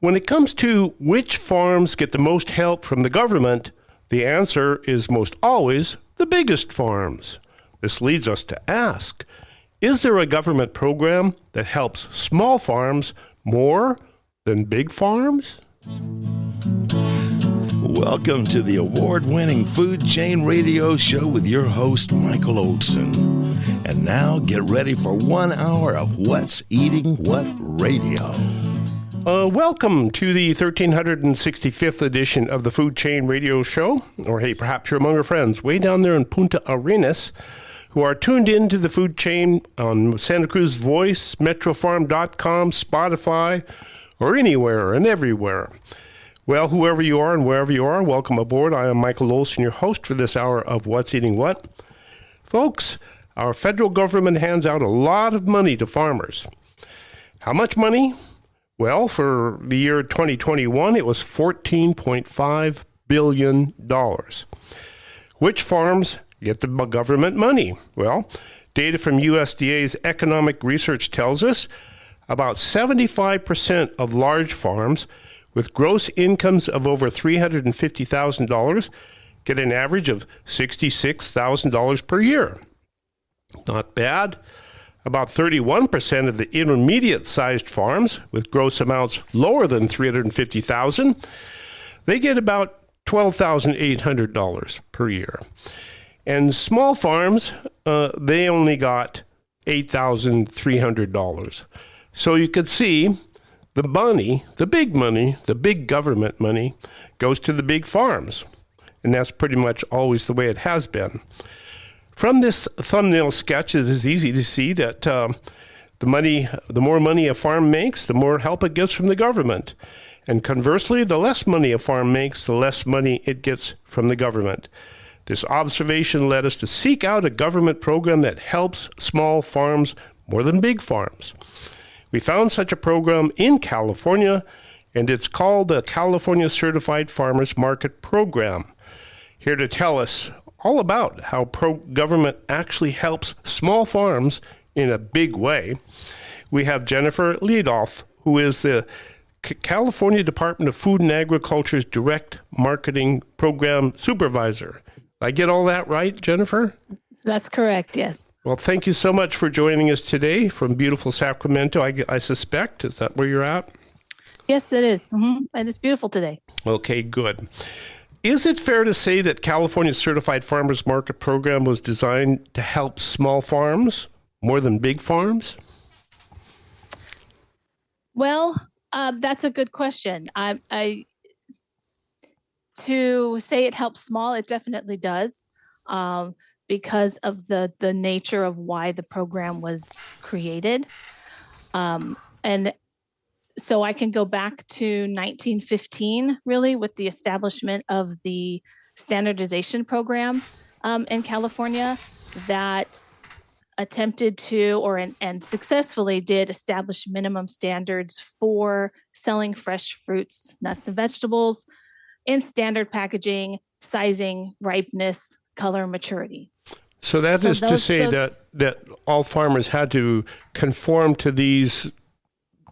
When it comes to which farms get the most help from the government, the answer is most always the biggest farms. This leads us to ask, is there a government program that helps small farms more than big farms? Welcome to the award-winning Food Chain Radio Show with your host, Michael Olson. And now get ready for 1 hour of What's Eating What Radio. Welcome to the 1365th edition of the Food Chain Radio Show. Or hey, perhaps you're among your friends way down there in Punta Arenas who are tuned in to the Food Chain on Santa Cruz Voice, metrofarm.com, Spotify, or anywhere and everywhere. Well, whoever you are and wherever you are, welcome aboard. I am Michael Olson, your host for this hour of What's Eating What. Folks, our federal government hands out a lot of money to farmers. How much money? Well, for the year 2021, it was $14.5 billion. Which farms get the government money? Well, data from USDA's economic research tells us about 75% of large farms with gross incomes of over $350,000 get an average of $66,000 per year. Not bad. About 31% of the intermediate-sized farms with gross amounts lower than $350,000, they get about $12,800 per year. And small farms, they only got $8,300. So you could see the money, the big government money, goes to the big farms. And that's pretty much always the way it has been. From this thumbnail sketch, it is easy to see that the more money a farm makes, the more help it gets from the government. And conversely, the less money a farm makes, the less money it gets from the government. This observation led us to seek out a government program that helps small farms more than big farms. We found such a program in California, and it's called the California Certified Farmers Market Program. Here to tell us all about how government actually helps small farms in a big way, we have Jennifer Leidolf, who is the California Department of Food and Agriculture's Direct Marketing Program Supervisor. Did I get all that right, Jennifer? That's correct, yes. Well, thank you so much for joining us today from beautiful Sacramento, I suspect. Is that where you're at? Yes, it is. Mm-hmm. And it's beautiful today. Okay, good. Is it fair to say that California's Certified Farmers Market Program was designed to help small farms more than big farms? Well, that's a good question. To say it helps small, it definitely does. Because of the nature of why the program was created. And so I can go back to 1915, really, with the establishment of the standardization program in California that attempted to, and successfully did establish minimum standards for selling fresh fruits, nuts, and vegetables in standard packaging, sizing, ripeness, color, maturity. So that is to say that all farmers had to conform to these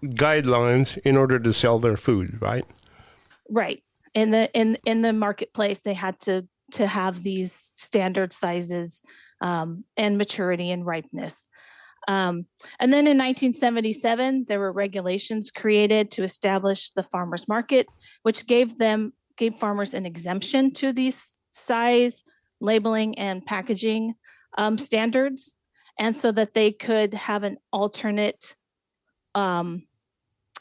guidelines in order to sell their food, right? Right. In the marketplace, they had to have these standard sizes and maturity and ripeness. And then in 1977, there were regulations created to establish the farmers market, which gave farmers an exemption to these size, labeling, and packaging standards, and so that they could have an alternate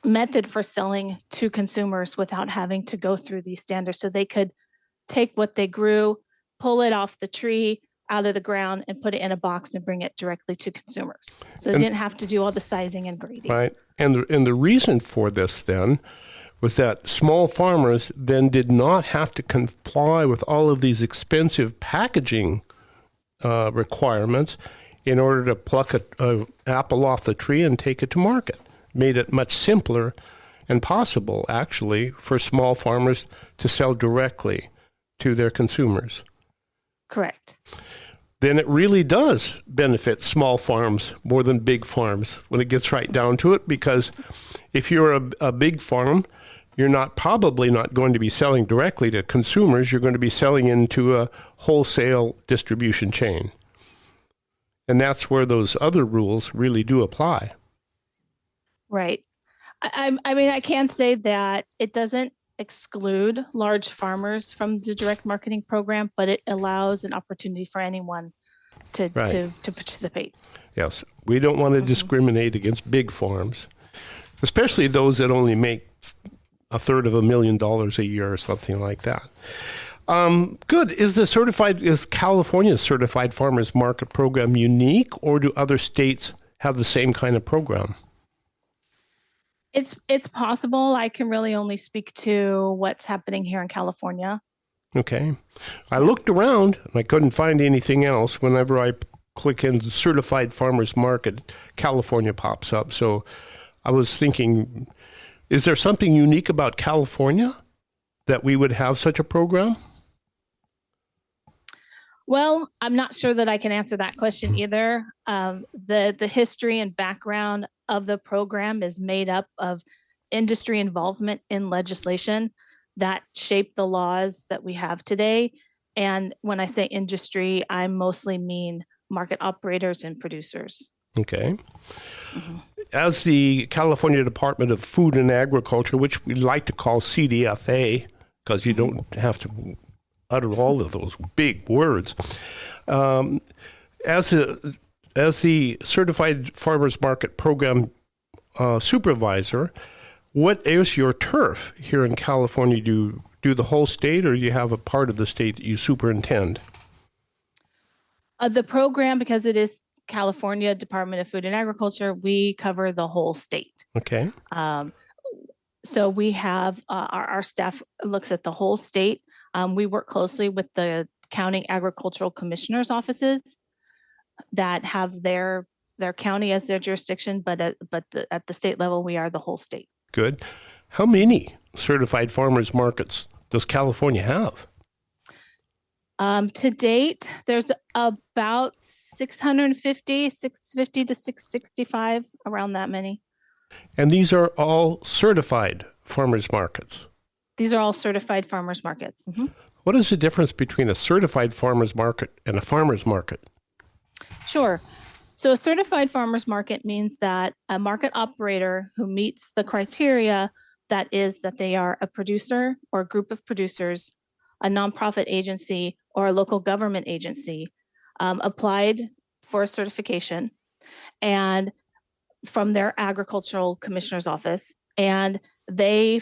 method for selling to consumers without having to go through these standards. So they could take what they grew, pull it off the tree, out of the ground, and put it in a box and bring it directly to consumers. So they didn't have to do all the sizing and grading. Right. And the reason for this then was that small farmers then did not have to comply with all of these expensive packaging requirements in order to pluck an apple off the tree and take it to market. Made it much simpler and possible, actually, for small farmers to sell directly to their consumers. Correct. then it really does benefit small farms more than big farms when it gets right down to it, because if you're a big farm, you're probably not going to be selling directly to consumers. You're going to be selling into a wholesale distribution chain. And that's where those other rules really do apply. Right. I mean, I can say that it doesn't exclude large farmers from the direct marketing program, but it allows an opportunity for anyone to participate. Yes. We don't want to discriminate against big farms, especially those that only make $250,000 a year or something like that. Good. Is California's Certified Farmers Market program unique, or do other states have the same kind of program? It's possible. I can really only speak to what's happening here in California. Okay. I looked around and I couldn't find anything else. Whenever I click in Certified Farmers Market, California pops up. So I was thinking, is there something unique about California that we would have such a program? Well, I'm not sure that I can answer that question either. The history and background of the program is made up of industry involvement in legislation that shaped the laws that we have today. And when I say industry, I mostly mean market operators and producers. Okay. As the California Department of Food and Agriculture, which we like to call CDFA, because you don't have to utter all of those big words, as the Certified Farmers Market Program Supervisor, what is your turf here in California? Do you do the whole state, or do you have a part of the state that you superintend? The program, because it is California Department of Food and Agriculture, we cover the whole state. Okay. So we have our staff looks at the whole state. We work closely with the county agricultural commissioners' offices that have their county as their jurisdiction, but at the state level, we are the whole state. Good. How many certified farmers markets does California have? To date, there's about 650 to 665, around that many. And these are all certified farmers markets? These are all certified farmers markets. Mm-hmm. What is the difference between a certified farmers market and a farmers market? Sure. So a certified farmers market means that a market operator who meets the criteria, that is that they are a producer or a group of producers, a nonprofit agency, or a local government agency, applied for a certification and from their agricultural commissioner's office, and they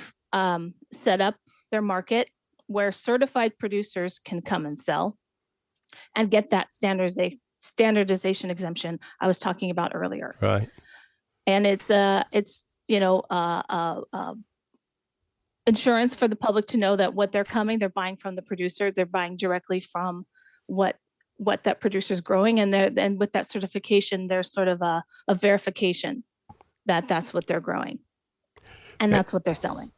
set up their market where certified producers can come and sell and get that standardization exemption I was talking about earlier. Right. And it's insurance for the public to know that what they're buying from the producer, they're buying directly from what that producer is growing, and with that certification, there's sort of a verification that that's what they're growing, and that's what they're selling.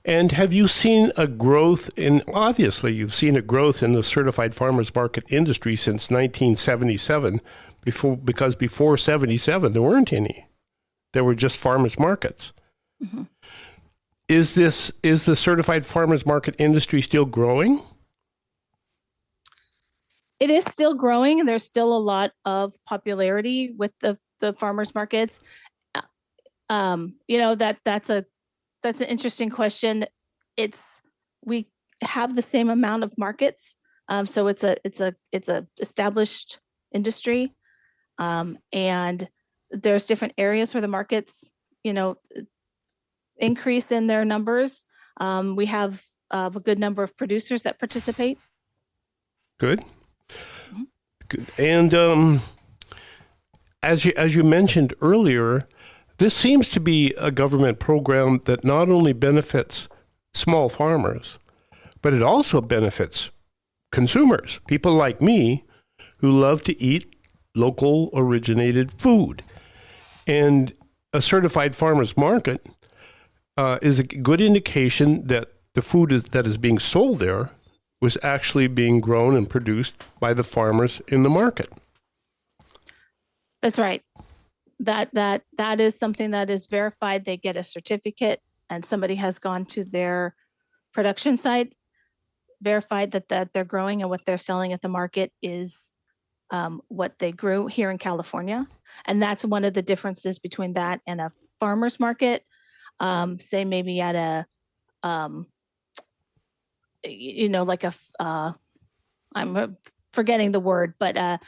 And have you seen a growth obviously you've seen a growth in the certified farmers market industry since 1977, because before 77, there weren't any. There were just farmers markets. Mm-hmm. Is the certified farmers market industry still growing? It is still growing. There's still a lot of popularity with the farmers markets. That's an interesting question. We have the same amount of markets, so it's a established industry, and there's different areas where the markets, increase in their numbers. We have a good number of producers that participate. Good. Mm-hmm. Good. And as you mentioned earlier, this seems to be a government program that not only benefits small farmers, but it also benefits consumers, people like me who love to eat local originated food. And a certified farmers market is a good indication that the food that is being sold there was actually being grown and produced by the farmers in the market. That's right. That is something that is verified. They get a certificate, and somebody has gone to their production site, verified that they're growing and what they're selling at the market is what they grew here in California. And that's one of the differences between that and a farmer's market. Say maybe at a, like I'm forgetting the word, but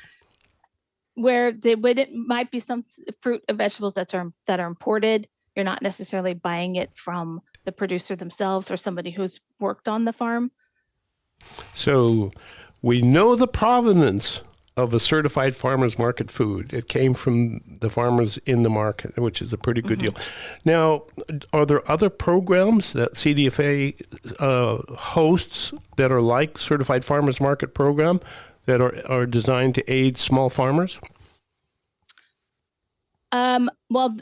where it might be some fruit and vegetables that are imported. You're not necessarily buying it from the producer themselves or somebody who's worked on the farm. So we know the provenance of a certified farmer's market food. It came from the farmers in the market, which is a pretty good deal. Now, are there other programs that CDFA hosts that are like Certified Farmers Market Program that are designed to aid small farmers? Well,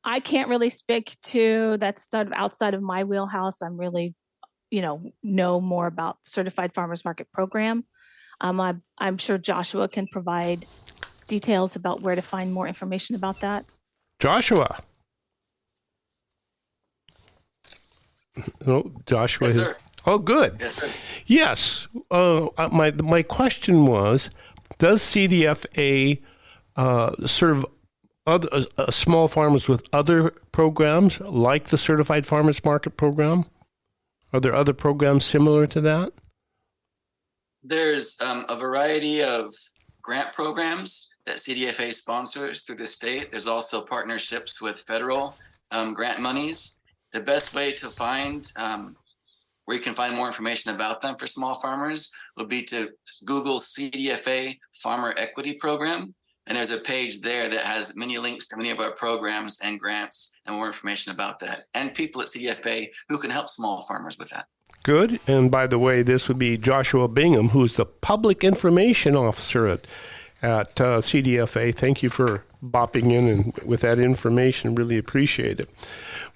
I can't really speak to that's sort of outside of my wheelhouse. I'm really, know more about Certified Farmers Market Program. I'm sure Joshua can provide details about where to find more information about that. Joshua. No, Joshua Yes, is. sir. Oh, good. Yes, sir. Yes. My question was, does CDFA serve small farmers with other programs like the Certified Farmers Market Program? Are there other programs similar to that? There's a variety of grant programs that CDFA sponsors through the state. There's also partnerships with federal grant monies. The best way to find where you can find more information about them for small farmers would be to Google CDFA Farmer Equity Program. And there's a page there that has many links to many of our programs and grants and more information about that. And people at CDFA who can help small farmers with that. Good. And by the way, this would be Joshua Bingham, who's the Public Information Officer at CDFA. Thank you for bopping in and with that information. Really appreciate it.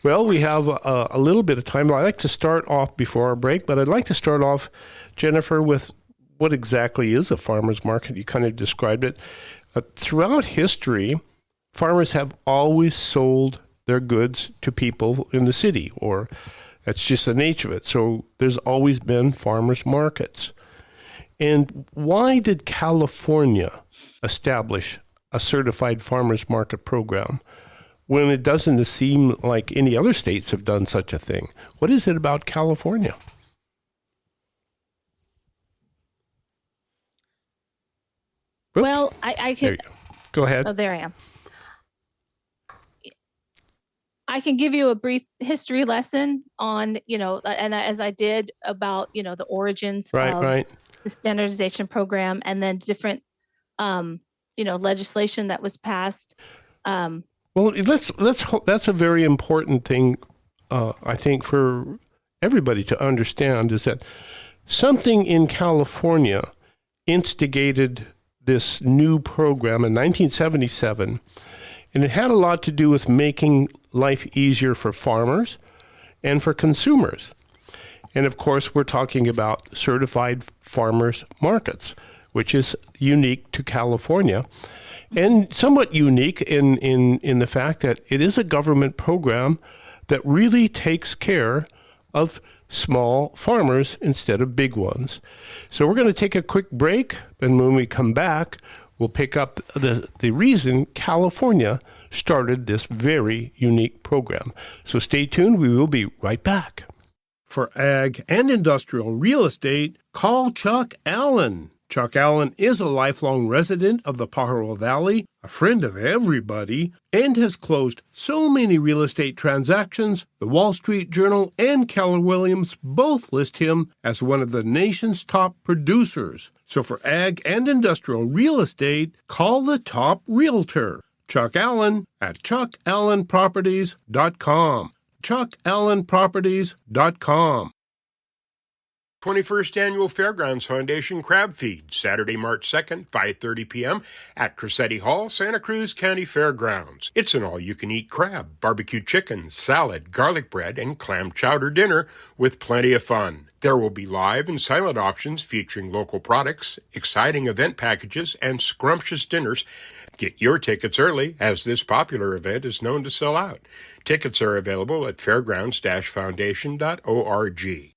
Well, we have a little bit of time. I'd like to start off before our break, but I'd like to start off, Jennifer, with what exactly is a farmer's market. You kind of described it. Throughout history, farmers have always sold their goods to people in the city, or that's just the nature of it. So there's always been farmers markets. And why did California establish a certified farmers market program when it doesn't seem like any other states have done such a thing? What is it about California? Oops. Well, I can. There you go. Go ahead. Oh, there I am. I can give you a brief history lesson on, and as I did about, the origins of the standardization program, and then different, legislation that was passed. Well, that's a very important thing, I think, for everybody to understand, is that something in California instigated this new program in 1977, and it had a lot to do with making life easier for farmers and for consumers. And of course, we're talking about certified farmers markets, which is unique to California, and somewhat unique in the fact that it is a government program that really takes care of small farmers instead of big ones. So we're going to take a quick break, and when we come back, we'll pick up the reason California started this very unique program. So stay tuned. We will be right back. For ag and industrial real estate, call Chuck Allen. Chuck Allen is a lifelong resident of the Pajaro Valley, a friend of everybody, and has closed so many real estate transactions, the Wall Street Journal and Keller Williams both list him as one of the nation's top producers. So for ag and industrial real estate, call the top realtor, Chuck Allen, at chuckallenproperties.com. chuckallenproperties.com. 21st Annual Fairgrounds Foundation Crab Feed, Saturday, March 2nd, 5:30 p.m. at Cressetti Hall, Santa Cruz County Fairgrounds. It's an all-you-can-eat crab, barbecue chicken, salad, garlic bread, and clam chowder dinner with plenty of fun. There will be live and silent auctions featuring local products, exciting event packages, and scrumptious dinners. Get your tickets early, as this popular event is known to sell out. Tickets are available at fairgrounds-foundation.org.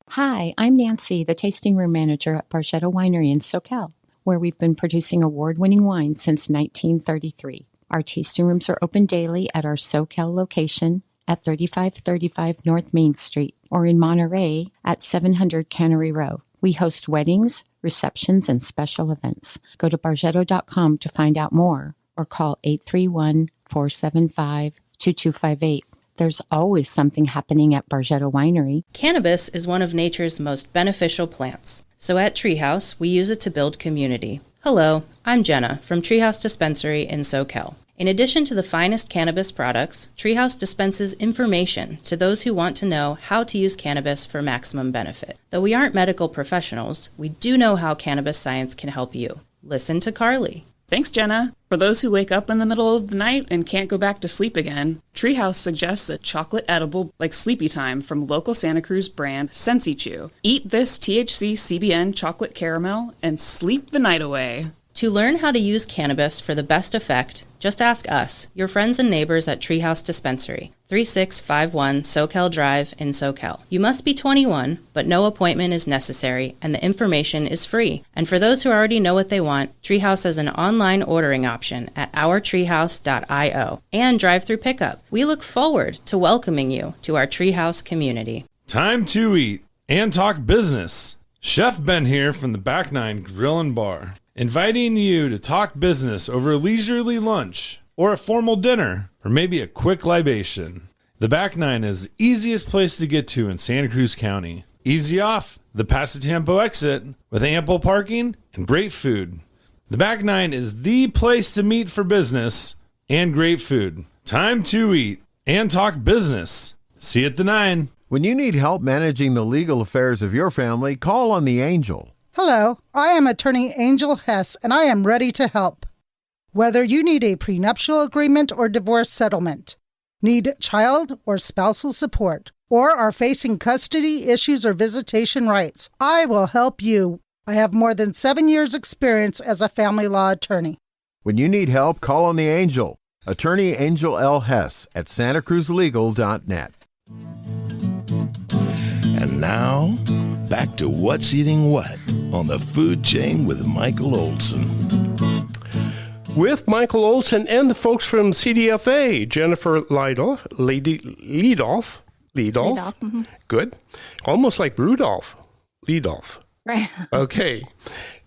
Hi, I'm Nancy, the tasting room manager at Bargetto Winery in SoCal, where we've been producing award-winning wine since 1933. Our tasting rooms are open daily at our SoCal location at 3535 North Main Street or in Monterey at 700 Cannery Row. We host weddings, receptions, and special events. Go to bargetto.com to find out more or call 831-475-2258. There's always something happening at Bargetto Winery. Cannabis is one of nature's most beneficial plants. So at Treehouse, we use it to build community. Hello, I'm Jenna from Treehouse Dispensary in SoCal. In addition to the finest cannabis products, Treehouse dispenses information to those who want to know how to use cannabis for maximum benefit. Though we aren't medical professionals, we do know how cannabis science can help you. Listen to Carly. Thanks, Jenna. For those who wake up in the middle of the night and can't go back to sleep again, Treehouse suggests a chocolate edible like Sleepy Time from local Santa Cruz brand Sensi Chew. Eat this THC CBN chocolate caramel and sleep the night away. To learn how to use cannabis for the best effect, just ask us, your friends and neighbors at Treehouse Dispensary, 3651 SoCal Drive in SoCal. You must be 21, but no appointment is necessary, and the information is free. And for those who already know what they want, Treehouse has an online ordering option at ourtreehouse.io and drive-through pickup. We look forward to welcoming you to our Treehouse community. Time to eat and talk business. Chef Ben here from the Back Nine Grill and Bar, inviting you to talk business over a leisurely lunch or a formal dinner or maybe a quick libation. The Back Nine is the easiest place to get to in Santa Cruz County. Easy off the Pasatiempo exit with ample parking and great food. The Back Nine is the place to meet for business and great food. Time to eat and talk business. See you at the Nine. When you need help managing the legal affairs of your family, call on the Angel. Hello, I am attorney Angel Hess, and I am ready to help. Whether you need a prenuptial agreement or divorce settlement, need child or spousal support, or are facing custody issues or visitation rights, I will help you. I have more than 7 years' experience as a family law attorney. When you need help, call on the Angel. Attorney Angel L. Hess at santacruzlegal.net. And now, back to What's Eating What on the Food Chain with Michael Olson. With Michael Olson and the folks from CDFA, Jennifer Leidolf, Leidolf. Mm-hmm. Good. Almost like Rudolph. Leidolf. Right. Okay.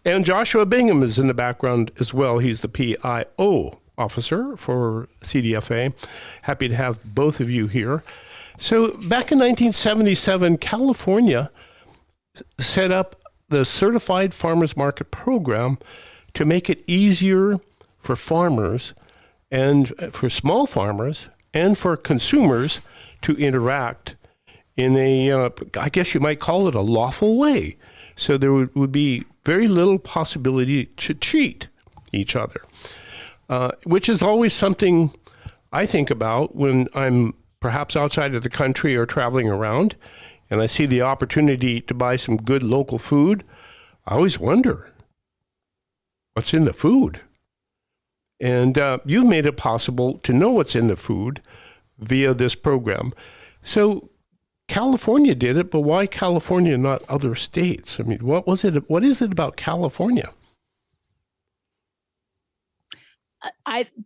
And Joshua Bingham is in the background as well. He's the PIO officer for CDFA. Happy to have both of you here. So back in 1977, California set up the Certified Farmers Market Program to make it easier for farmers and for small farmers and for consumers to interact in a, I guess you might call it a lawful way. So there would be very little possibility to cheat each other, which is always something I think about when I'm perhaps outside of the country or traveling around, and I see the opportunity to buy some good local food. I always wonder, what's in the food? And you've made it possible to know what's in the food via this program. So California did it, but why California, not other states? I mean, what is it about California?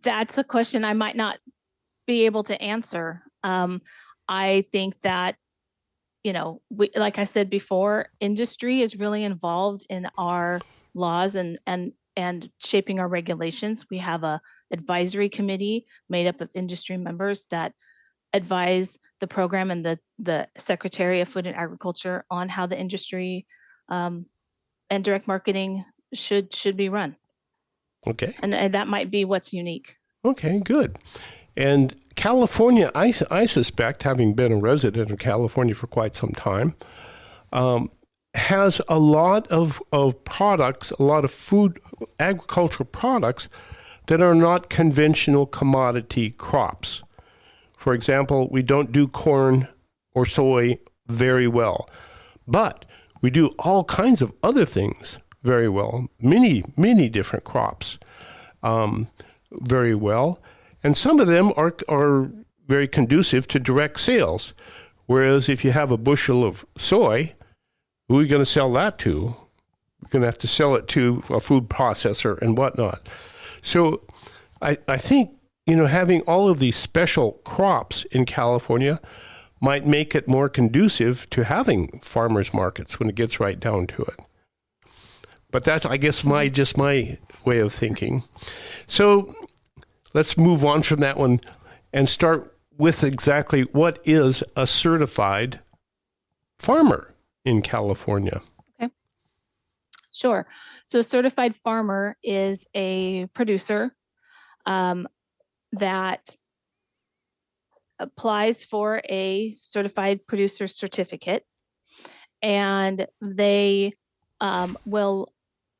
That's a question I might not be able to answer. I think that, like I said before, industry is really involved in our laws and shaping our regulations. We have a advisory committee made up of industry members that advise the program and the Secretary of Food and Agriculture on how the industry and direct marketing should be run. Okay. And that might be what's unique. Okay, good. And California, I suspect, having been a resident of California for quite some time, has a lot of products, a lot of food, agricultural products that are not conventional commodity crops. For example, we don't do corn or soy very well, but we do all kinds of other things very well, many different crops very well, and some of them are very conducive to direct sales. Whereas if you have a bushel of soy, who are you going to sell that to? You're going to have to sell it to a food processor and whatnot. So I think, having all of these special crops in California might make it more conducive to having farmers markets when it gets right down to it. But that's, I guess, my way of thinking. So let's move on from that one and start with exactly what is a certified farmer in California. Okay. Sure. So a certified farmer is a producer that applies for a certified producer certificate, and they will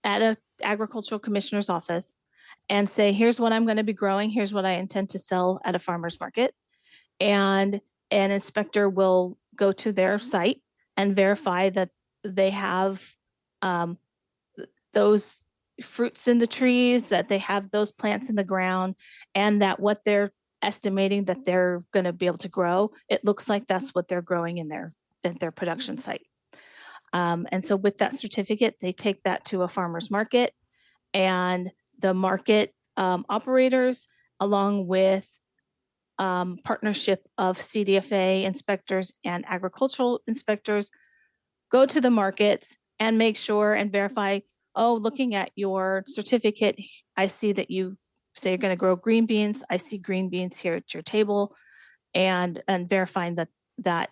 at an agricultural commissioner's office and say, here's what I'm going to be growing, here's what I intend to sell at a farmer's market. And an inspector will go to their site and verify that they have those fruits in the trees, that they have those plants in the ground, and that what they're estimating that they're going to be able to grow, it looks like that's what they're growing in their production site. And so with that certificate, they take that to a farmer's market, and the market operators, along with partnership of CDFA inspectors and agricultural inspectors, go to the markets and make sure and verify, looking at your certificate, I see that you say you're going to grow green beans. I see green beans here at your table, and verifying that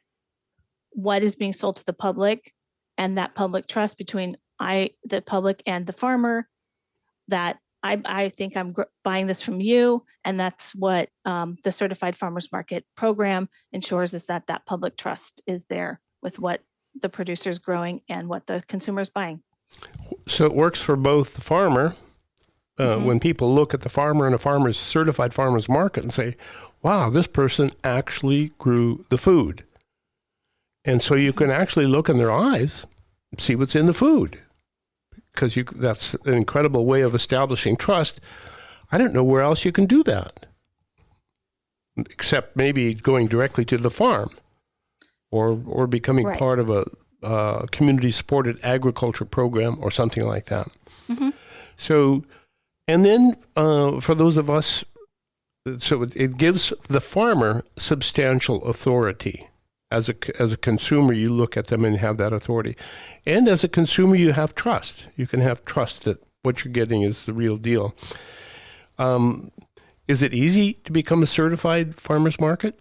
what is being sold to the public and that public trust between the public and the farmer, that I think I'm buying this from you. And that's what the Certified Farmers Market program ensures, is that public trust is there with what the producer is growing and what the consumer is buying. So it works for both the farmer. When people look at the farmer and a farmer's certified farmer's market and say, wow, this person actually grew the food. And so you can actually look in their eyes, see what's in the food, because that's an incredible way of establishing trust. I don't know where else you can do that, except maybe going directly to the farm or becoming part of a community-supported agriculture program or something like that. So, and then for those of us, so it gives the farmer substantial authority. As a consumer, you look at them and have that authority. And as a consumer, you have trust. You can have trust that what you're getting is the real deal. Is it easy to become a certified farmer's market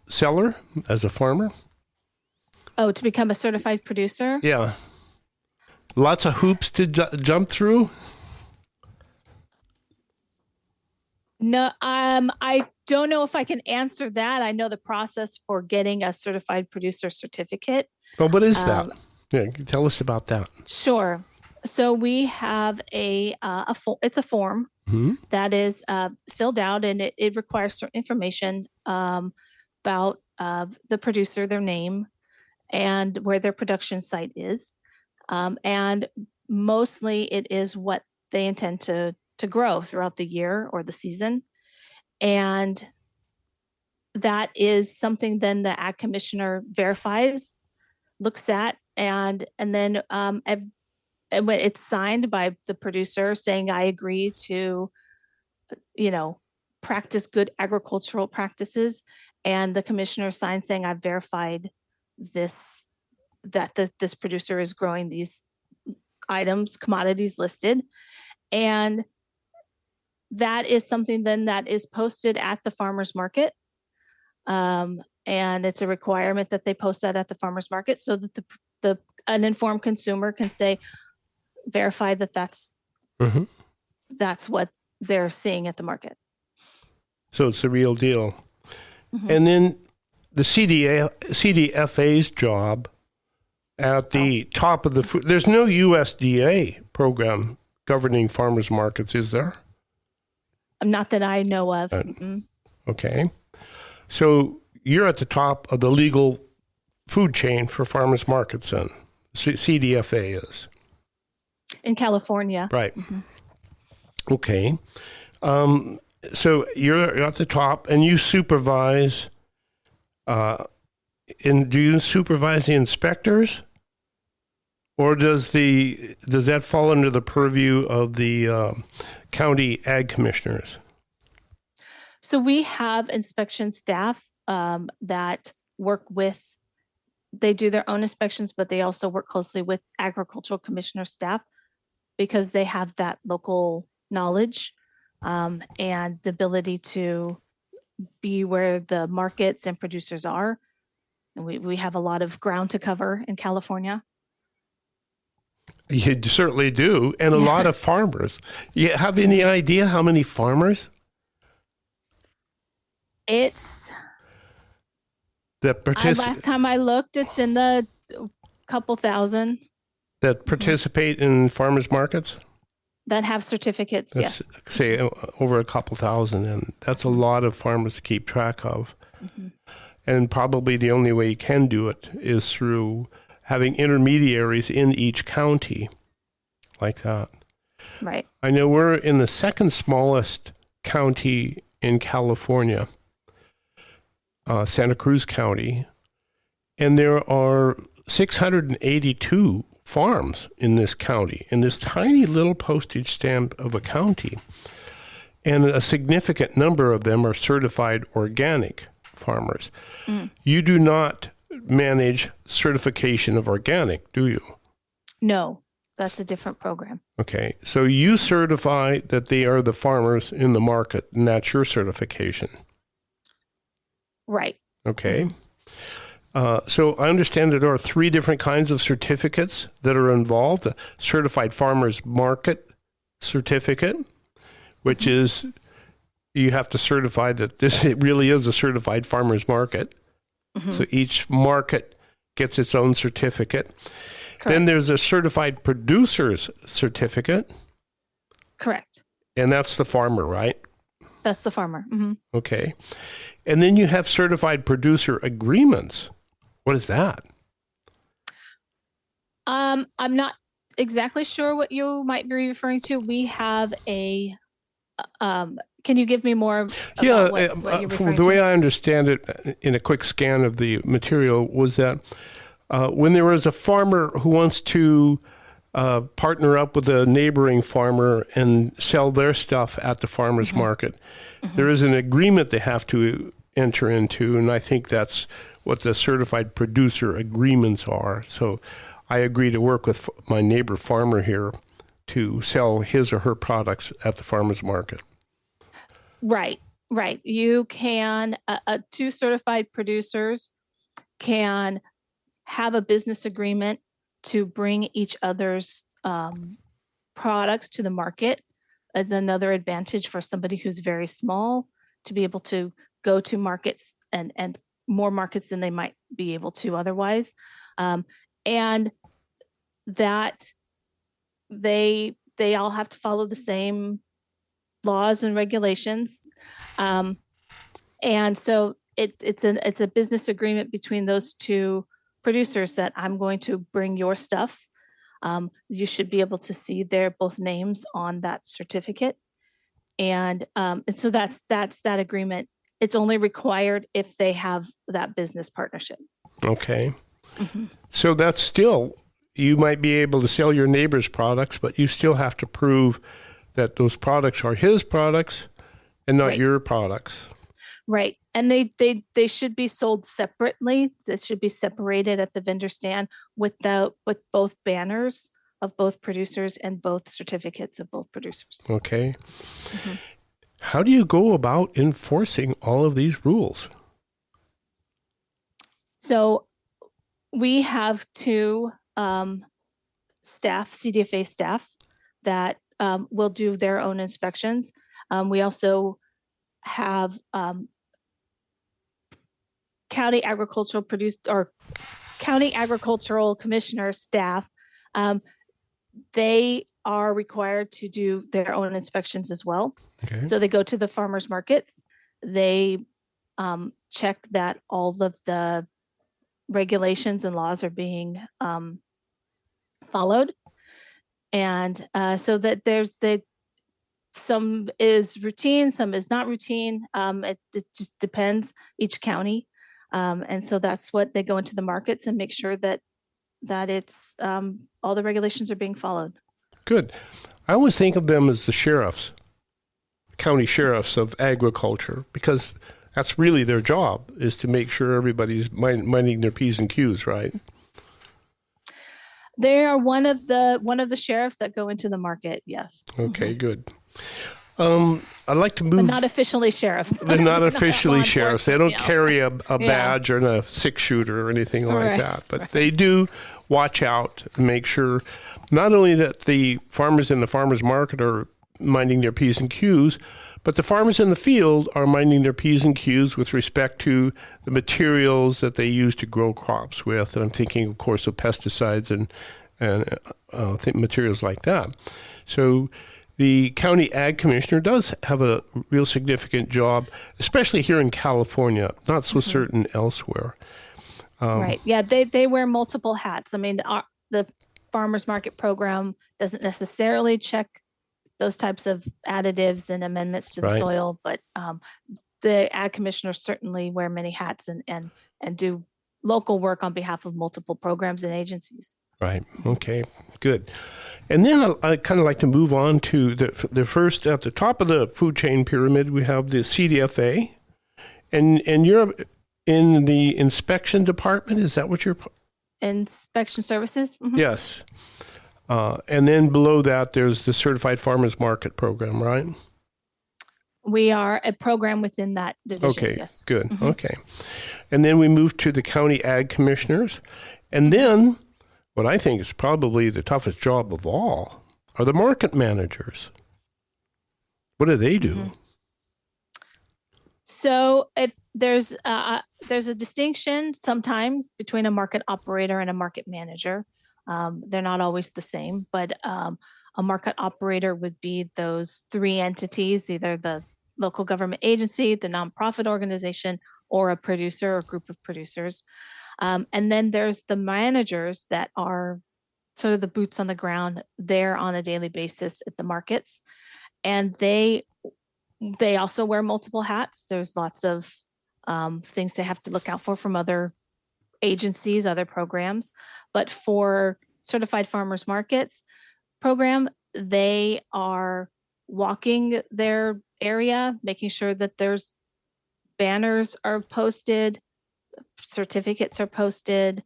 seller as a farmer? Oh, to become a certified producer? Yeah. Lots of hoops to jump through? No, I don't know if I can answer that. I know the process for getting a certified producer certificate. Well, what is that? Yeah, tell us about that. Sure. So we have it's a form that is filled out, and it requires certain information about the producer, their name, and where their production site is. And mostly it is what they intend to grow throughout the year or the season. And that is something then the ag commissioner verifies, looks at, and then when it's signed by the producer saying, I agree to, practice good agricultural practices, and the commissioner signs saying, I've verified this, that this producer is growing these items, commodities listed. And that is something then that is posted at the farmer's market. And it's a requirement that they post that at the farmer's market so that the an informed consumer can say, verify that that's what they're seeing at the market. So it's the real deal. And then CDFA's job at the top of the food. There's no USDA program governing farmers markets, is there? Not that I know of. Okay. So you're at the top of the legal food chain for farmers markets then. CDFA is. In California. Right. Okay. So you're at the top and you supervise, do you supervise the inspectors? Or does that fall under the purview of the county ag commissioners? So we have inspection staff that work with, they do their own inspections, but they also work closely with agricultural commissioner staff because they have that local knowledge and the ability to be where the markets and producers are. And we have a lot of ground to cover in California. You certainly do, and a lot of farmers. You have any idea how many farmers? It's that last time I looked, it's in the couple thousand that participate in farmers markets that have certificates. Yes, say over a couple thousand, and that's a lot of farmers to keep track of. And probably the only way you can do it is through having intermediaries in each county like that. Right. I know we're in the second smallest county in California, Santa Cruz County, and there are 682 farms in this county, in this tiny little postage stamp of a county. And a significant number of them are certified organic farmers. You do not manage certification of organic, do you? No, that's a different program. Okay, so you certify that they are the farmers in the market, and that's your certification. Right. Okay. So I understand that there are 3 different kinds of certificates that are involved. A certified farmers market certificate, which is you have to certify that it really is a certified farmers market. So each market gets its own certificate. Correct. Then there's a certified producer's certificate. Correct. And that's the farmer, right? That's the farmer. Okay. And then you have certified producer agreements. What is that? I'm not exactly sure what you might be referring to. We have a can you give me more about what you're referring the way to? I understand it in a quick scan of the material was that when there is a farmer who wants to partner up with a neighboring farmer and sell their stuff at the farmer's market, there is an agreement they have to enter into, and I think that's what the certified producer agreements are. So I agree to work with my neighbor farmer here to sell his or her products at the farmer's market. Right. You can, 2 certified producers can have a business agreement to bring each other's products to the market. It's another advantage for somebody who's very small to be able to go to markets and more markets than they might be able to otherwise. And that they all have to follow the same laws and regulations. And so it's a business agreement between those 2 producers that I'm going to bring your stuff. You should be able to see their both names on that certificate. And so that's that agreement. It's only required if they have that business partnership. Okay. So that's still, you might be able to sell your neighbor's products, but you still have to prove that those products are his products and not your products. Right. And they should be sold separately. They should be separated at the vendor stand with both banners of both producers and both certificates of both producers. Okay. How do you go about enforcing all of these rules? So we have 2 CDFA staff that will do their own inspections. We also have county agricultural commissioner staff, they are required to do their own inspections as well. Okay. So they go to the farmers markets. They check that all of the regulations and laws are being followed, and so that some is routine, some is not routine. It just depends each county, and so that's what they go into the markets and make sure that it's all the regulations are being followed. Good. I always think of them as the sheriffs, county sheriffs of agriculture, because that's really their job, is to make sure everybody's minding their P's and Q's, right? They are one of the sheriffs that go into the market. Yes. Okay, good. I'd like to move. But not officially sheriffs. They're not officially law sheriffs. They don't enforcement, carry a badge or a six-shooter or anything like that. But they do watch out and make sure not only that the farmers in the farmers market are minding their P's and Q's, but the farmers in the field are minding their P's and Q's with respect to the materials that they use to grow crops with. And I'm thinking, of course, of pesticides and materials like that. So the county ag commissioner does have a real significant job, especially here in California, not so certain elsewhere. Right. Yeah, they wear multiple hats. I mean, the farmers market program doesn't necessarily check those types of additives and amendments to the soil, but the ag commissioners certainly wear many hats and do local work on behalf of multiple programs and agencies. Right. Okay. Good. And then I kind of like to move on to the first, at the top of the food chain pyramid, we have the CDFA, and you're in the inspection department. Is that what you're? Inspection services. Mm-hmm. Yes. And then below that, there's the Certified Farmers Market program, right? We are a program within that division. Okay. Yes. Good. Mm-hmm. Okay. And then we move to the county ag commissioners, and then what I think is probably the toughest job of all are the market managers. What do they do? Mm-hmm. So there's a distinction sometimes between a market operator and a market manager. They're not always the same, but a market operator would be those three entities, either the local government agency, the nonprofit organization, or a producer or group of producers. And then there's the managers that are sort of the boots on the ground there on a daily basis at the markets. And they also wear multiple hats. There's lots of things they have to look out for from other agencies, other programs. But for Certified Farmers Markets program, they are walking their area, making sure that there's banners are posted, certificates are posted,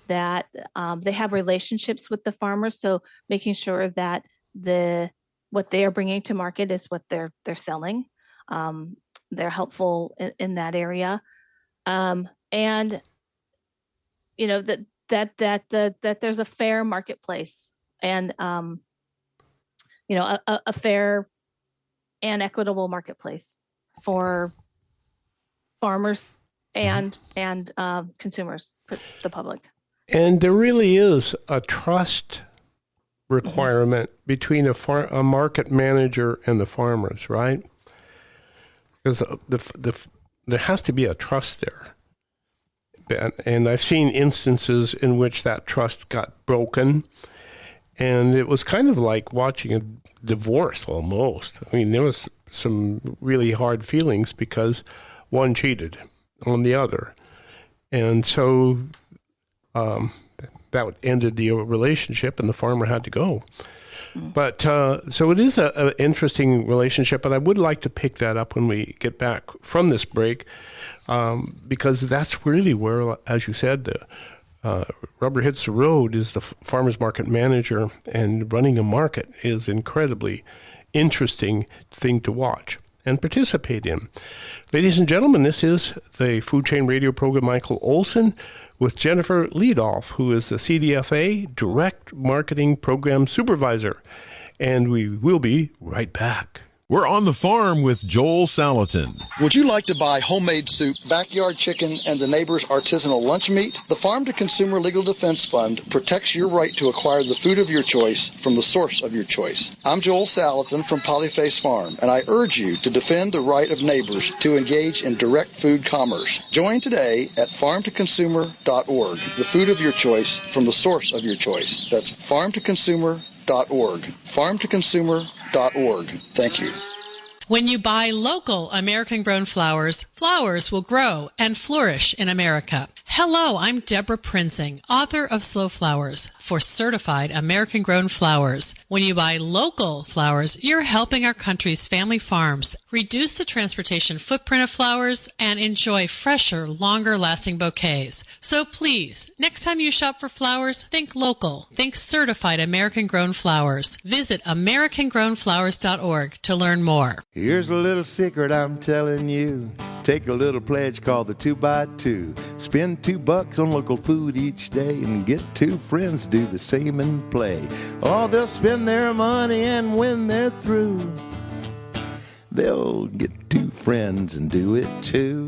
that they have relationships with the farmers. So making sure that what they are bringing to market is what they're selling. They're helpful in that area, and you know that there's a fair marketplace and you know a fair and equitable marketplace for farmers and consumers, for the public. And there really is a trust requirement between a market manager and the farmers, right? Because there has to be a trust there. And I've seen instances in which that trust got broken, and it was kind of like watching a divorce almost. I mean, there was some really hard feelings because one cheated on the other. And so that ended the relationship, and the farmer had to go. But so it is an interesting relationship, and I would like to pick that up when we get back from this break, because that's really where, as you said, the rubber hits the road. Is the farmer's market manager, and running a market is incredibly interesting thing to watch and participate in. Ladies and gentlemen, this is the Food Chain Radio program. Michael Olson with Jennifer Leidolf, who is the CDFA Direct Marketing Program Supervisor. And we will be right back. We're on the farm with Joel Salatin. Would you like to buy homemade soup, backyard chicken, and the neighbor's artisanal lunch meat? The Farm to Consumer Legal Defense Fund protects your right to acquire the food of your choice from the source of your choice. I'm Joel Salatin from Polyface Farm, and I urge you to defend the right of neighbors to engage in direct food commerce. Join today at farmtoconsumer.org, the food of your choice from the source of your choice. That's farmtoconsumer.org. Farmtoconsumer.org. Thank you. When you buy local American-grown flowers, flowers will grow and flourish in America. Hello, I'm Deborah Prinzing, author of Slow Flowers for certified American-grown flowers. When you buy local flowers, you're helping our country's family farms reduce the transportation footprint of flowers and enjoy fresher, longer-lasting bouquets. So please, next time you shop for flowers, think local. Think certified American-grown flowers. Visit AmericanGrownFlowers.org to learn more. Here's a little secret I'm telling you. Take a little pledge called the 2x2. Spend $2 on local food each day and get 2 friends to do the same and play. Oh, they'll spend their money and when they're through, they'll get 2 friends and do it too.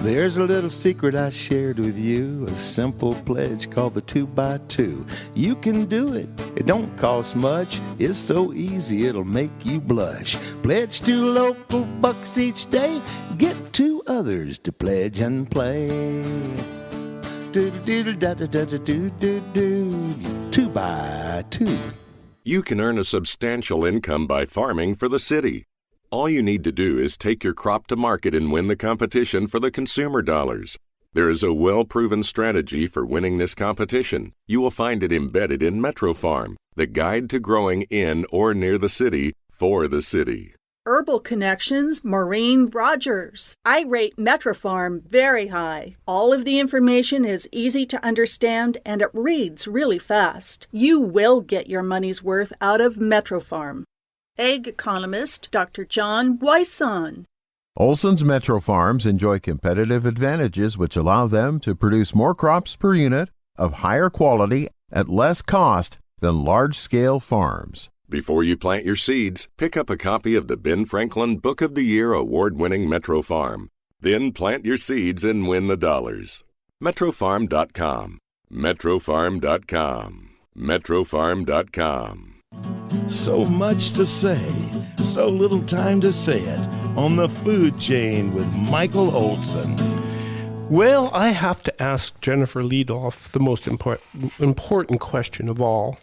There's a little secret I shared with you, a simple pledge called the 2x2. You can do it. It don't cost much. It's so easy it'll make you blush. Pledge 2 local bucks each day. Get 2 others to pledge and play. 2x2. You can earn a substantial income by farming for the city. All you need to do is take your crop to market and win the competition for the consumer dollars. There is a well-proven strategy for winning this competition. You will find it embedded in Metro Farm, the guide to growing in or near the city for the city. Herbal Connections, Maureen Rogers. I rate Metrofarm very high. All of the information is easy to understand and it reads really fast. You will get your money's worth out of Metrofarm. Egg economist, Dr. John Wyson. Olson's Metro Farms enjoy competitive advantages which allow them to produce more crops per unit of higher quality at less cost than large-scale farms. Before you plant your seeds, pick up a copy of the Ben Franklin Book of the Year award-winning Metro Farm. Then plant your seeds and win the dollars. Metrofarm.com. Metrofarm.com. Metrofarm.com. So much to say, so little time to say it on the food chain with Michael Olson. Well, I have to ask Jennifer Leidolf the most important question of all.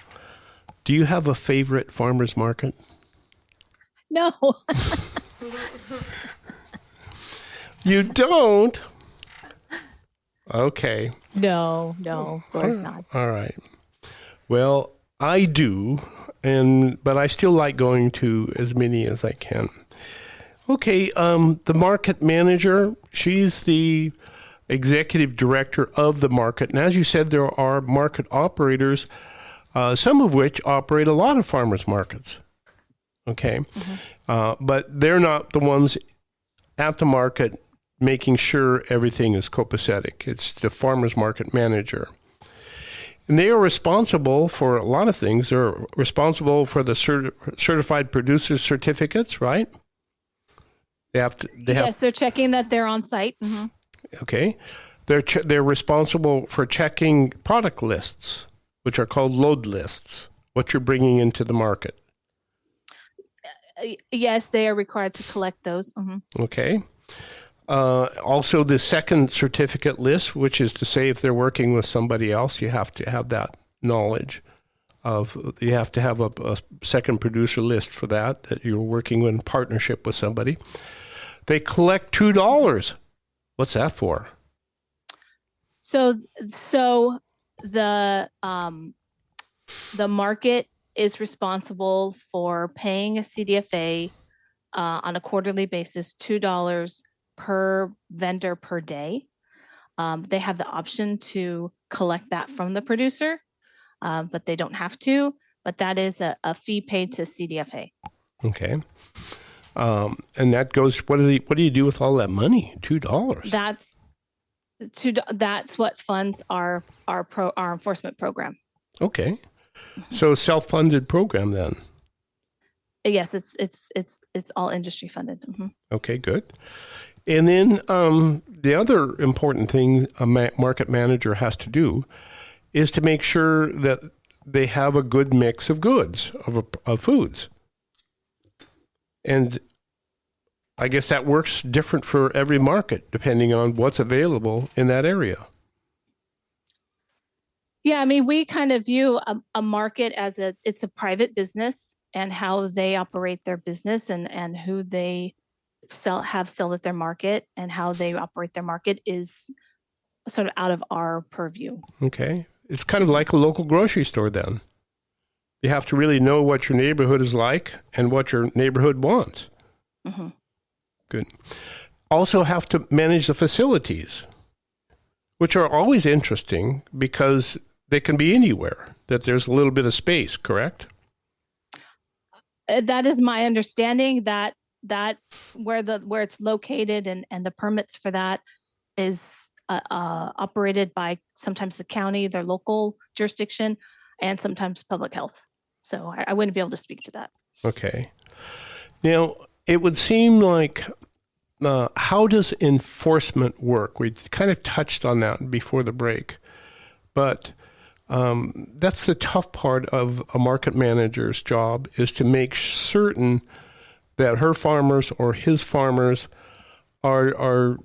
Do you have a favorite farmer's market? No. You don't? Okay. No, of course not. All right. Well, I do, but I still like going to as many as I can. Okay, the market manager, she's the executive director of the market. And as you said, there are market operators, some of which operate a lot of farmers markets. Okay, but they're not the ones at the market making sure everything is copacetic. It's the farmers market manager. And they are responsible for a lot of things. They're responsible for the certified producer certificates, right? Yes, they're checking that they're on site. Mm-hmm. Okay. They're responsible for checking product lists, which are called load lists, what you're bringing into the market. Yes, they are required to collect those. Mm-hmm. Okay. Also, the second certificate list, which is to say if they're working with somebody else, you have to have that knowledge you have to have a second producer list for that you're working in partnership with somebody. They collect $2. What's that for? So the market is responsible for paying a CDFA on a quarterly basis, $2 per vendor per day. They have the option to collect that from the producer, but they don't have to. but that is a fee paid to CDFA. Okay. And that goes, what do you do with all that money? $2. That's what funds our enforcement program. Okay. So self-funded program then. Yes, it's all industry funded. Mm-hmm. Okay, good. And then the other important thing a market manager has to do is to make sure that they have a good mix of goods, of foods. And I guess that works different for every market, depending on what's available in that area. Yeah, I mean, we kind of view a market as it's a private business, and how they operate their business and who they sell at their market and how they operate their market is sort of out of our purview. Okay. It's kind of like a local grocery store then. You have to really know what your neighborhood is like and what your neighborhood wants. Mm-hmm. Good. Also have to manage the facilities, which are always interesting because they can be anywhere, that there's a little bit of space, correct? That is my understanding, that where it's located and the permits for that is operated by sometimes the county, their local jurisdiction, and sometimes public health. So I wouldn't be able to speak to that. Okay. Now, it would seem like, how does enforcement work? We kind of touched on that before the break, but that's the tough part of a market manager's job, is to make certain that her farmers or his farmers are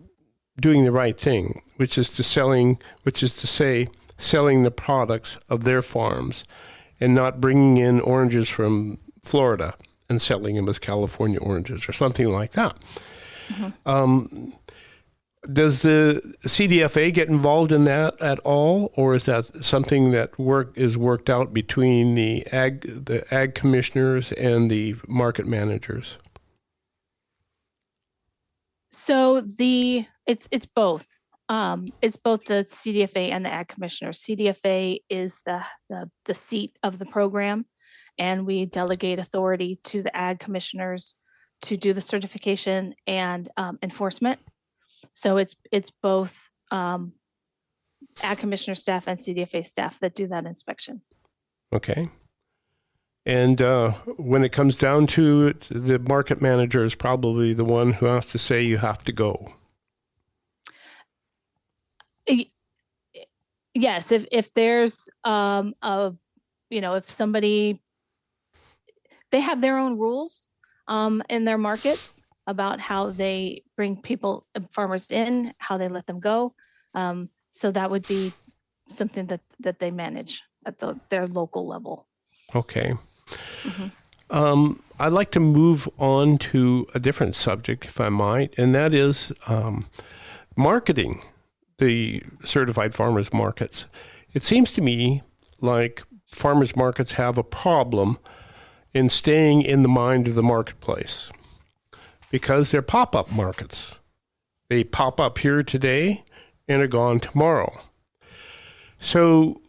doing the right thing, which is to say selling the products of their farms and not bringing in oranges from Florida and selling them as California oranges or something like that. Mm-hmm. Does the CDFA get involved in that at all, or is that something that is worked out between the ag commissioners and the market managers? So it's both. It's both the CDFA and the ag commissioner. CDFA is the seat of the program, and we delegate authority to the ag commissioners to do the certification and enforcement. So it's both ag commissioner staff and CDFA staff that do that inspection. Okay. And when it comes down to it, the market manager is probably the one who has to say you have to go. Yes, if there's if somebody, they have their own rules in their markets about how they bring farmers in, how they let them go. So that would be something that they manage at their local level. Okay. Mm-hmm. I'd like to move on to a different subject, if I might, and that is marketing the certified farmers markets. It seems to me like farmers markets have a problem in staying in the mind of the marketplace because they're pop-up markets. They pop up here today and are gone tomorrow. So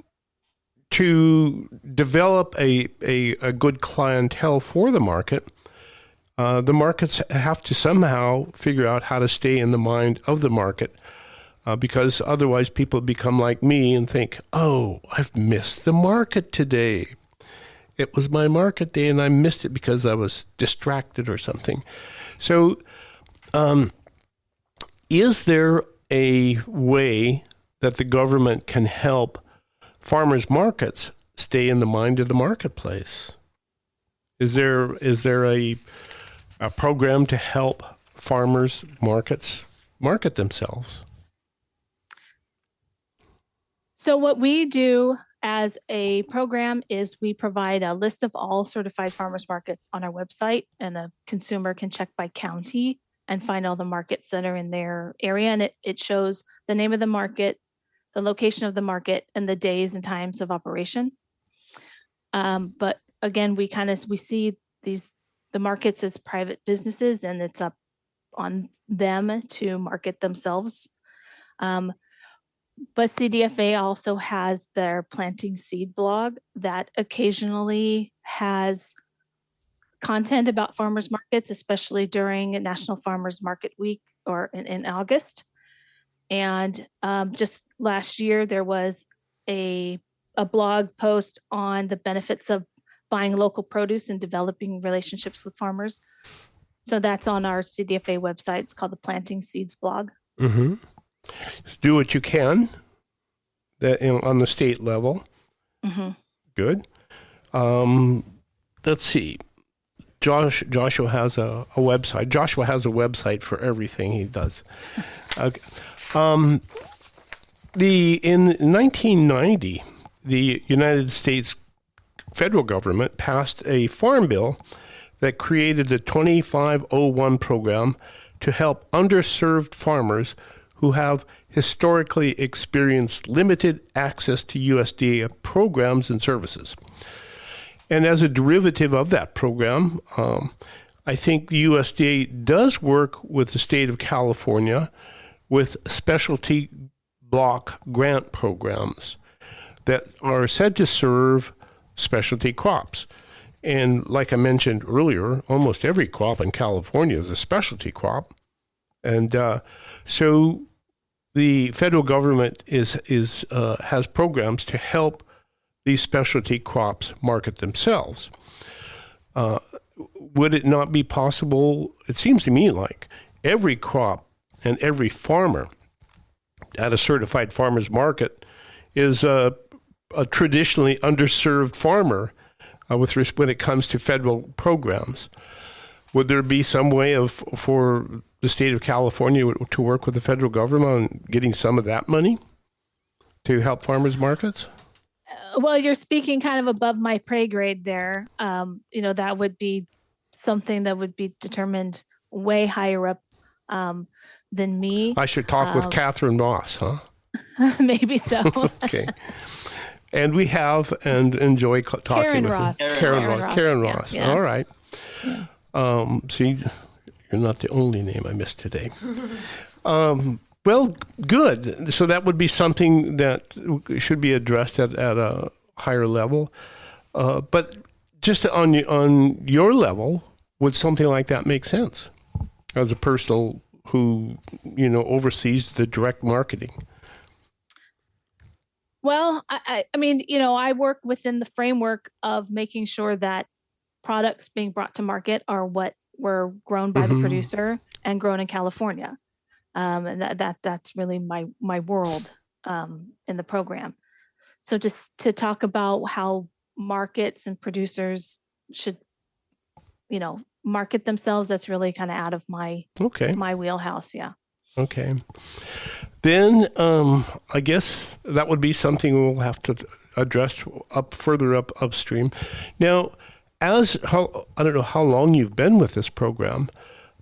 to develop a good clientele for the markets have to somehow figure out how to stay in the mind of the market, because otherwise people become like me and think, oh, I've missed the market today. It was my market day and I missed it because I was distracted or something. So is there a way that the government can help farmers markets stay in the mind of the marketplace? Is there a program to help farmers markets market themselves? So what we do as a program is we provide a list of all certified farmers markets on our website, and a consumer can check by county and find all the markets that are in their area. And it shows the name of the market, the location of the market, and the days and times of operation. But again, we see the markets as private businesses, and it's up on them to market themselves. But CDFA also has their planting seed blog that occasionally has content about farmers markets, especially during National Farmers Market Week or in August. And just last year, there was a blog post on the benefits of buying local produce and developing relationships with farmers. So that's on our CDFA website. It's called the Planting Seeds blog. Mm-hmm. Do what you can on the state level. Mm-hmm. Good. Let's see. Joshua has a website. Joshua has a website for everything he does. Okay. In 1990, the United States federal government passed a farm bill that created the 2501 program to help underserved farmers who have historically experienced limited access to USDA programs and services. And as a derivative of that program, I think the USDA does work with the state of California with specialty block grant programs that are said to serve specialty crops. And like I mentioned earlier, almost every crop in California is a specialty crop. And so the federal government has programs to help these specialty crops market themselves. Would it not be possible? It seems to me like every crop and every farmer at a certified farmer's market is a traditionally underserved farmer when it comes to federal programs. Would there be some way for the state of California to work with the federal government on getting some of that money to help farmers markets? Well, you're speaking kind of above my pay grade there. That would be something that would be determined way higher up than me. I should talk with Catherine Ross, huh? Maybe so. Okay. And we have and enjoy talking with Ross. her. Karen Ross. Yeah. All right. Yeah. See, you're not the only name I missed today. Well, good. So that would be something that should be addressed at a higher level. But just on your level, would something like that make sense as a person who, oversees the direct marketing? Well, I mean, I work within the framework of making sure that products being brought to market are what were grown by the producer and grown in California. And that's really my world in the program. So just to talk about how markets and producers should, market themselves, that's really kind of out of my wheelhouse. Yeah. Okay. Then I guess that would be something we'll have to address further upstream. Now, I don't know how long you've been with this program,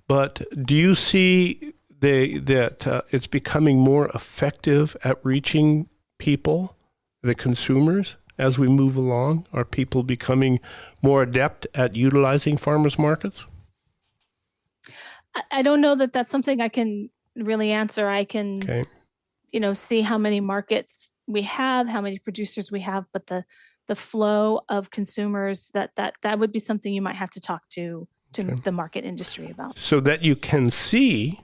but do you see that it's becoming more effective at reaching people, the consumers, as we move along? Are people becoming more adept at utilizing farmers markets? I don't know that that's something I can really answer. I can, see how many markets we have, how many producers we have, but the flow of consumers, that would be something you might have to talk to the market industry about. So that you can see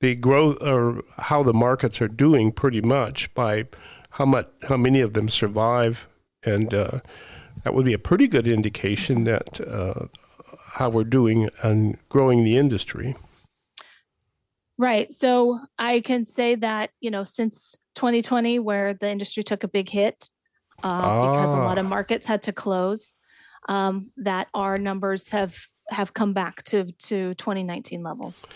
the growth or how the markets are doing pretty much by how many of them survive. And that would be a pretty good indication that how we're doing and growing the industry. Right. So I can say that, since 2020, where the industry took a big hit because a lot of markets had to close, that our numbers have come back to 2019 levels.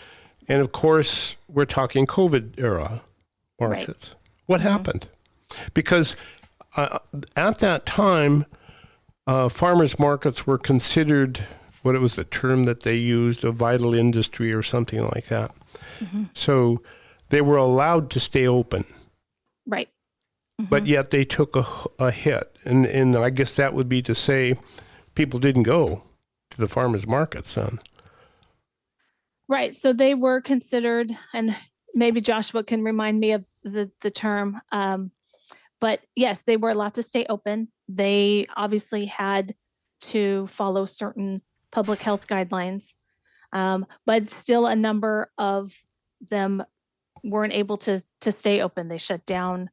And of course, we're talking COVID era markets. Right. What happened? Because at that time, farmers markets were considered, what was the term that they used, a vital industry or something like that. Mm-hmm. So they were allowed to stay open. Right. Mm-hmm. But yet they took a hit. And I guess that would be to say people didn't go to the farmers markets then. Right. So they were considered, and maybe Joshua can remind me of the term. But yes, they were allowed to stay open. They obviously had to follow certain public health guidelines. But still a number of them weren't able to stay open. They shut down.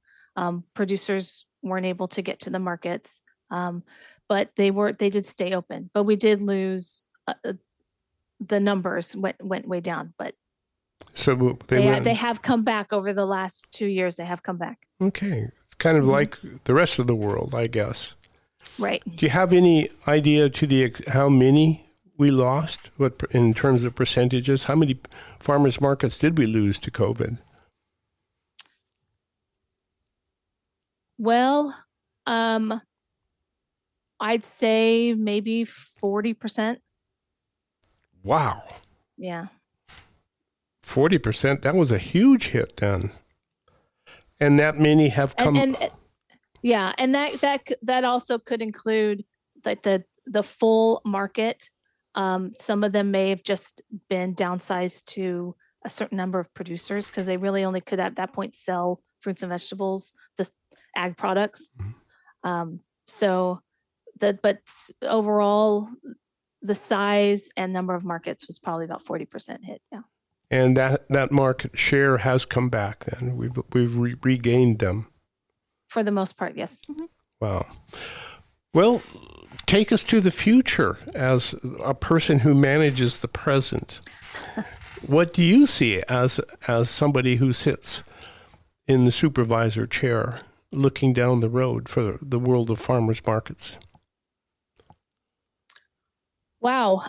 Producers weren't able to get to the markets. But they did stay open. But we did lose, the numbers went way down. But so they have come back over the last 2 years. They have come back. Okay. Kind of like the rest of the world, I guess. Right. Do you have any idea to how many we lost? What in terms of percentages? How many farmers markets did we lose to COVID? Well, I'd say maybe 40%. Wow. Yeah. 40%. That was a huge hit then. And that many have come. And that also could include like the full market. Some of them may have just been downsized to a certain number of producers because they really only could at that point sell fruits and vegetables, the ag products. But overall, the size and number of markets was probably about 40% hit. Yeah. And that market share has come back then. We've regained them. For the most part, yes. Mm-hmm. Wow. Well, take us to the future as a person who manages the present. What do you see as somebody who sits in the supervisor chair looking down the road for the world of farmers markets? Wow.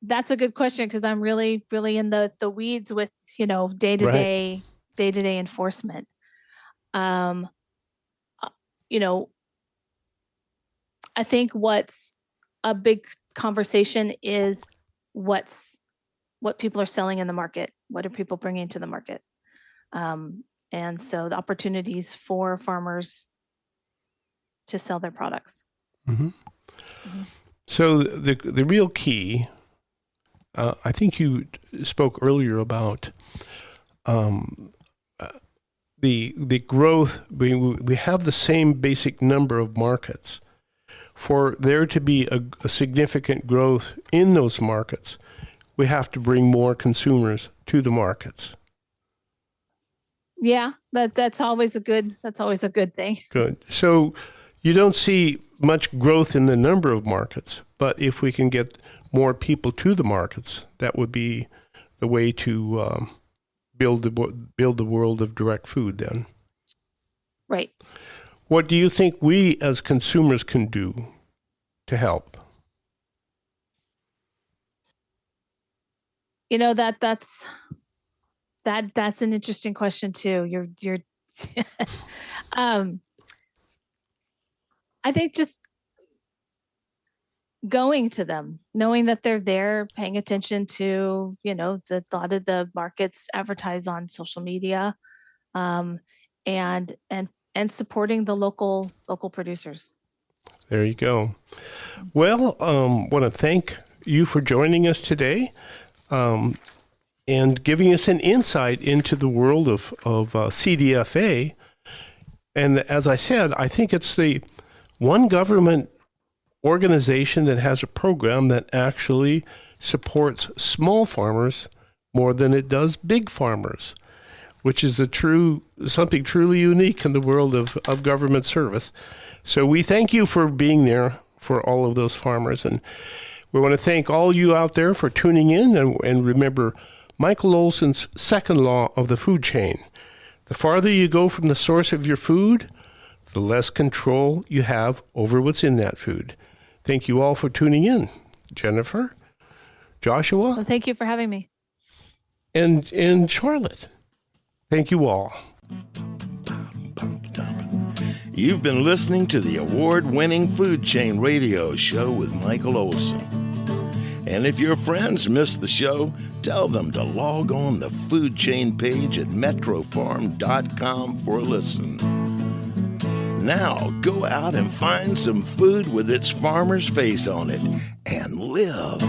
That's a good question because I'm really, really in the weeds with, day-to-day enforcement. I think what's a big conversation is what people are selling in the market. What are people bringing to the market? And so the opportunities for farmers to sell their products. Mm-hmm. Mm-hmm. So the real key, I think you spoke earlier about the growth. We have the same basic number of markets. For there to be a significant growth in those markets, we have to bring more consumers to the markets. Yeah, that's always a good thing. Good. So you don't see much growth in the number of markets, but if we can get more people to the markets, that would be the way to build the world of direct food then. Right. What do you think we as consumers can do to help? That's an interesting question too. You're I think just going to them, knowing that they're there, paying attention to, a lot of the markets advertise on social media, and supporting the local producers. There you go. Well, want to thank you for joining us today, and giving us an insight into the world of CDFA. And as I said, I think it's the one government organization that has a program that actually supports small farmers more than it does big farmers, which is something truly unique in the world of government service. So we thank you for being there for all of those farmers. And we want to thank all you out there for tuning in. And remember Michael Olson's second law of the food chain. The farther you go from the source of your food, the less control you have over what's in that food. Thank you all for tuning in. Jennifer, Joshua. Well, thank you for having me. And Charlotte. Thank you all. You've been listening to the award-winning Food Chain Radio Show with Michael Olson. And if your friends missed the show, tell them to log on the Food Chain page at metrofarm.com for a listen. Now, go out and find some food with its farmer's face on it and live.